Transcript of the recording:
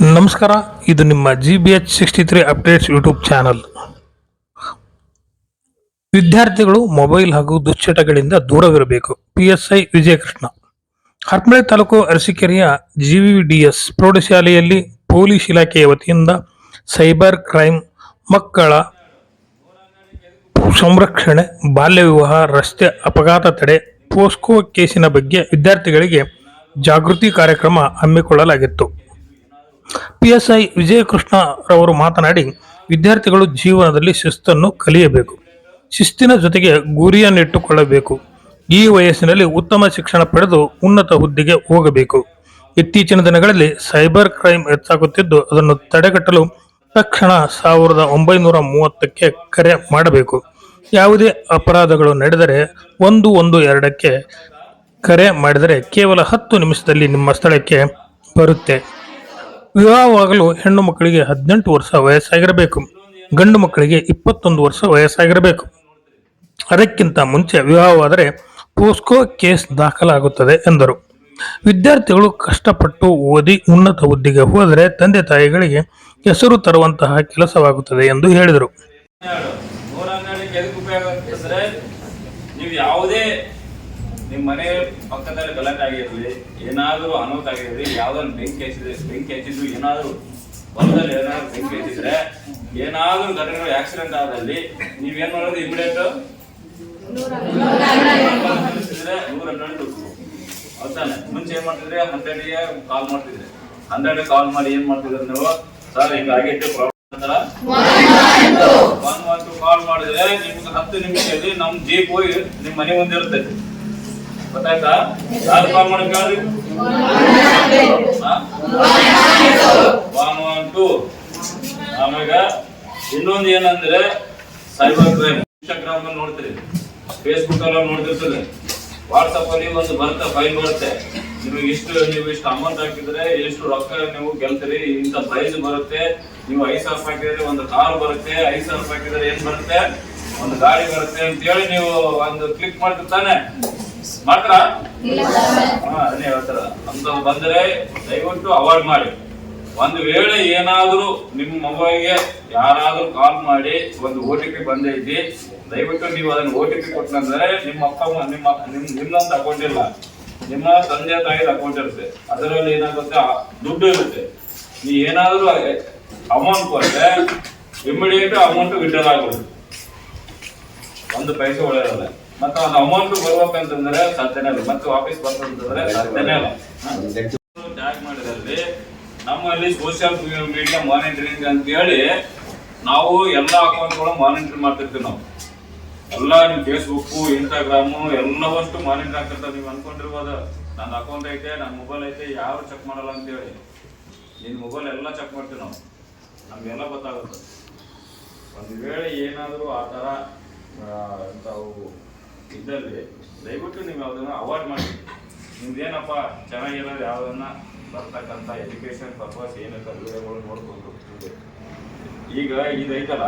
ನಮಸ್ಕಾರ, ಇದು ನಿಮ್ಮ GBH63 ಅಪ್ಡೇಟ್ಸ್ ಯೂಟ್ಯೂಬ್ ಚಾನಲ್. ವಿದ್ಯಾರ್ಥಿಗಳು ಮೊಬೈಲ್ ಹಾಗೂ ದುಶ್ಚಟಗಳಿಂದ ದೂರವಿರಬೇಕು. PSI ವಿಜಯಕೃಷ್ಣ. ಹರಪನಹಳ್ಳಿ ತಾಲೂಕು ಅರಸೀಕೆರೆಯ GVDS ಪ್ರೌಢಶಾಲೆಯಲ್ಲಿ ಪೊಲೀಸ್ ಇಲಾಖೆಯ ವತಿಯಿಂದ ಸೈಬರ್ ಕ್ರೈಮ್, ಮಕ್ಕಳ ಸಂರಕ್ಷಣೆ, ಬಾಲ್ಯ ವಿವಾಹ, ರಸ್ತೆ ಅಪಘಾತ ತಡೆ, ಪೋಸ್ಕೋ ಕೇಸಿನ ಬಗ್ಗೆ ವಿದ್ಯಾರ್ಥಿಗಳಿಗೆ ಜಾಗೃತಿ ಕಾರ್ಯಕ್ರಮ ಹಮ್ಮಿಕೊಳ್ಳಲಾಗಿತ್ತು. PSI ವಿಜಯಕೃಷ್ಣ ರವರು ಮಾತನಾಡಿ, ವಿದ್ಯಾರ್ಥಿಗಳು ಜೀವನದಲ್ಲಿ ಶಿಸ್ತನ್ನು ಕಲಿಯಬೇಕು. ಶಿಸ್ತಿನ ಜೊತೆಗೆ ಗುರಿಯನ್ನಿಟ್ಟುಕೊಳ್ಳಬೇಕು. ಈ ವಯಸ್ಸಿನಲ್ಲಿ ಉತ್ತಮ ಶಿಕ್ಷಣ ಪಡೆದು ಉನ್ನತ ಹುದ್ದೆಗೆ ಹೋಗಬೇಕು. ಇತ್ತೀಚಿನ ದಿನಗಳಲ್ಲಿ ಸೈಬರ್ ಕ್ರೈಮ್ ಹೆಚ್ಚಾಗುತ್ತಿದ್ದು, ಅದನ್ನು ತಡೆಗಟ್ಟಲು ತಕ್ಷಣ 1930ಕ್ಕೆ ಕರೆ ಮಾಡಬೇಕು. ಯಾವುದೇ ಅಪರಾಧಗಳು ನಡೆದರೆ 112ಕ್ಕೆ ಕರೆ ಮಾಡಿದರೆ ಕೇವಲ 10 ನಿಮಿಷದಲ್ಲಿ ನಿಮ್ಮ ಸ್ಥಳಕ್ಕೆ ಬರುತ್ತೆ. ವಿವಾಹವಾಗಲು ಹೆಣ್ಣು ಮಕ್ಕಳಿಗೆ 18 ವರ್ಷ ವಯಸ್ಸಾಗಿರಬೇಕು. ಗಂಡು ಮಕ್ಕಳಿಗೆ 21 ವರ್ಷ ವಯಸ್ಸಾಗಿರಬೇಕು. ಅದಕ್ಕಿಂತ ಮುಂಚೆ ವಿವಾಹವಾದರೆ ಪೋಸ್ಕೋ ಕೇಸ್ ದಾಖಲಾಗುತ್ತದೆ ಎಂದರು. ವಿದ್ಯಾರ್ಥಿಗಳು ಕಷ್ಟಪಟ್ಟು ಓದಿ ಉನ್ನತ ಹುದ್ದೆಗೆ ಹೋದರೆ ತಂದೆ ತಾಯಿಗಳಿಗೆ ಹೆಸರು ತರುವಂತಹ ಕೆಲಸವಾಗುತ್ತದೆ ಎಂದು ಹೇಳಿದರು. ನಿಮ್ಮ ಮನೆ ಪಕ್ಕದಲ್ಲಿ ಗಲಾಟೆ ಆಗಿರಲಿ, ಏನಾದರೂ ಅನಾಹುತ ಆಗಿರಲಿ, ಯಾವ್ದಾದ್ರು ಬೆಂಕಿ ಹಚ್ಚಿದ್ರು, ಏನಾದರೂ ಹೊಲದಲ್ಲಿ ಏನಾದ್ರು ಬೆಂಕಿ ಹಚ್ಚಿದ್ರೆ, ಏನಾದರೂ ಘಟನೆಗಳು ಆಕ್ಸಿಡೆಂಟ್ ಆದಲ್ಲಿ ನೀವೇನ್ ಮಾಡೋದು? ಇಮಿಡಿಯೇಟ್ 112 ಹೌದಾನೆ. ಮುಂಚೆ ಏನ್ ಮಾಡ್ತಿದ್ರೆ 100ಗೆ ಕಾಲ್ ಮಾಡ್ತಿದ್ರೆ, 100ಗೆ ಕಾಲ್ ಮಾಡಿ ಏನ್ ಮಾಡ್ತಿದ್ರೆ ನೀವು, ಸರ್ ಹಿಂಗ ಆಗೈತೆ ಪ್ರಾಬ್ಲಮ್ ಅಂತಾರ 112 ಕಾಲ್ ಮಾಡಿದ್ರೆ ನಿಮ್ಗೆ 10 ನಿಮಿಷದಲ್ಲಿ ನಮ್ ಜೀಪ್ ಹೋಗಿ ನಿಮ್ ಮನೆ ಮುಂದೆ ಇರ್ತೈತಿ. ಗೊತ್ತಾಯ್ತಾ? ಯಾರು ಕಾಲ್ ಮಾಡಕ್ಕಾಗ್ರಿ? 112. ಆಮ್ಯಾಗ ಇನ್ನೊಂದು ಏನಂದ್ರೆ ಸೈಬರ್ ಕ್ರೈಮ್. ಇನ್ಸ್ಟಾಗ್ರಾಮ್ ಅಲ್ಲಿ ನೋಡ್ತೀರಿ, ಫೇಸ್ಬುಕ್ ಅಲ್ಲಿ ನೋಡ್ತಿರ್ತದೆ, ವಾಟ್ಸಪ್ ಅಲ್ಲಿ ಒಂದು ಬರುತ್ತೆ, ಫೈಲ್ ಬರುತ್ತೆ. ನೀವು ಇಷ್ಟು ಅಮೌಂಟ್ ಹಾಕಿದ್ರೆ ಎಷ್ಟು ರೊಕ್ಕ ನೀವು ಗೆಲ್ತೀರಿ, ಇಂಥ ಪ್ರೈಸ್ ಬರುತ್ತೆ. ನೀವು 5,000 ಹಾಕಿದ್ರೆ ಒಂದು ಕಾರ್ ಬರುತ್ತೆ, 5,000 ಹಾಕಿದ್ರೆ ಏನ್ ಬರುತ್ತೆ? ಒಂದು ಗಾಡಿ ಬರುತ್ತೆ ಅಂತ ಹೇಳಿ ನೀವು ಒಂದು ಕ್ಲಿಕ್ ಮಾಡ್ತಿರ್ತಾನೆ. ಮಾಡ್ತಾರ? ಅದೇ ಹೇಳ್ತಾರ. ಅಂತ ಬಂದ್ರೆ ದಯವಿಟ್ಟು ಅವಾಯ್ಡ್ ಮಾಡಿ. ಒಂದು ವೇಳೆ ಏನಾದ್ರೂ ನಿಮ್ಮ ಮೊಬೈಲ್ಗೆ ಯಾರಾದ್ರೂ ಕಾಲ್ ಮಾಡಿ ಒಂದು OTP ಬಂದೈತಿ, ದಯವಿಟ್ಟು ನೀವು ಅದನ್ನ OTP ಕೊಟ್ಟಂದ್ರೆ ನಿಮ್ಮ ಅಪ್ಪ ನಿಮ್ದೊಂದು ಅಕೌಂಟ್ ಇಲ್ಲ, ನಿಮ್ಮ ತಂದೆ ತಾಯಿದ ಅಕೌಂಟ್ ಇರುತ್ತೆ. ಅದರಲ್ಲಿ ಏನಾಗುತ್ತೆ, ದುಡ್ಡು ಇರುತ್ತೆ. ನೀ ಏನಾದ್ರೂ ಅಮೌಂಟ್ ಕೊಟ್ಟರೆ ಇಮಿಡಿಯೇಟ್ ಅಮೌಂಟ್ ವಿಡ್ರಾ ಆಗ್ಬೋದು. 1 ಪೈಸೆ ಒಳ್ಳೆಯದಲ್ಲ. ಮತ್ತೆ ಒಂದು ಅಮೌಂಟ್ ಬರ್ಬೇಕಂತಂದ್ರೆ ಸಾಧ್ಯನೇ ಇಲ್ಲ, ಮತ್ತೆ ವಾಪಸ್ ಬರ್ತಂತಂದ್ರೆ ಸಾಧ್ಯನೇ ಇಲ್ಲ. ಟ್ಯಾಗ್ ಮಾಡಿದಲ್ಲಿ ನಮ್ಮಲ್ಲಿ ಸೋಷಿಯಲ್ ಮೀಡಿಯಾ ಮಾನಿಟರಿಂಗ್ ಅಂತ ಹೇಳಿ ನಾವು ಎಲ್ಲ ಅಕೌಂಟ್ಗಳು ಮಾನಿಟರ್ ಮಾಡ್ತಿರ್ತೀವಿ. ನಾವು ಎಲ್ಲ ನಿಮ್ ಫೇಸ್ಬುಕ್, ಇನ್ಸ್ಟಾಗ್ರಾಮು ಎಲ್ಲವಷ್ಟು ಮಾನಿಟರ್ ಆಗ್ತಿರ್ತಾರೆ. ನೀವು ಅನ್ಕೊಂಡಿರ್ಬೋದು ನನ್ನ ಅಕೌಂಟ್ ಐತೆ, ನನ್ನ ಮೊಬೈಲ್ ಐತೆ, ಯಾರು ಚೆಕ್ ಮಾಡಲ್ಲ ಅಂತ ಹೇಳಿ. ನಿನ್ನ ಮೊಬೈಲ್ ಎಲ್ಲ ಚೆಕ್ ಮಾಡ್ತೀವಿ ನಾವು, ನಮ್ಗೆಲ್ಲ ಗೊತ್ತಾಗುತ್ತೆ. ಒಂದು ವೇಳೆ ಏನಾದರೂ ಆ ಥರ ಇಂಥವು ಇದ್ದಲ್ಲಿ ದಯವಿಟ್ಟು ನೀವು ಯಾವುದನ್ನ ಅವಾಯ್ಡ್ ಮಾಡಿ. ನಿಮ್ದೇನಪ್ಪ ಚೆನ್ನಾಗಿರೋದು ಯಾವುದನ್ನ ಬರ್ತಕ್ಕಂಥ ಎಜುಕೇಶನ್ ಪರ್ಪಸ್ ಏನಕ್ಕೆ ವಿಡಿಯೋಗಳು ನೋಡ್ಕೊಂಡು ಈಗ ಇದೈತಲ್ಲ,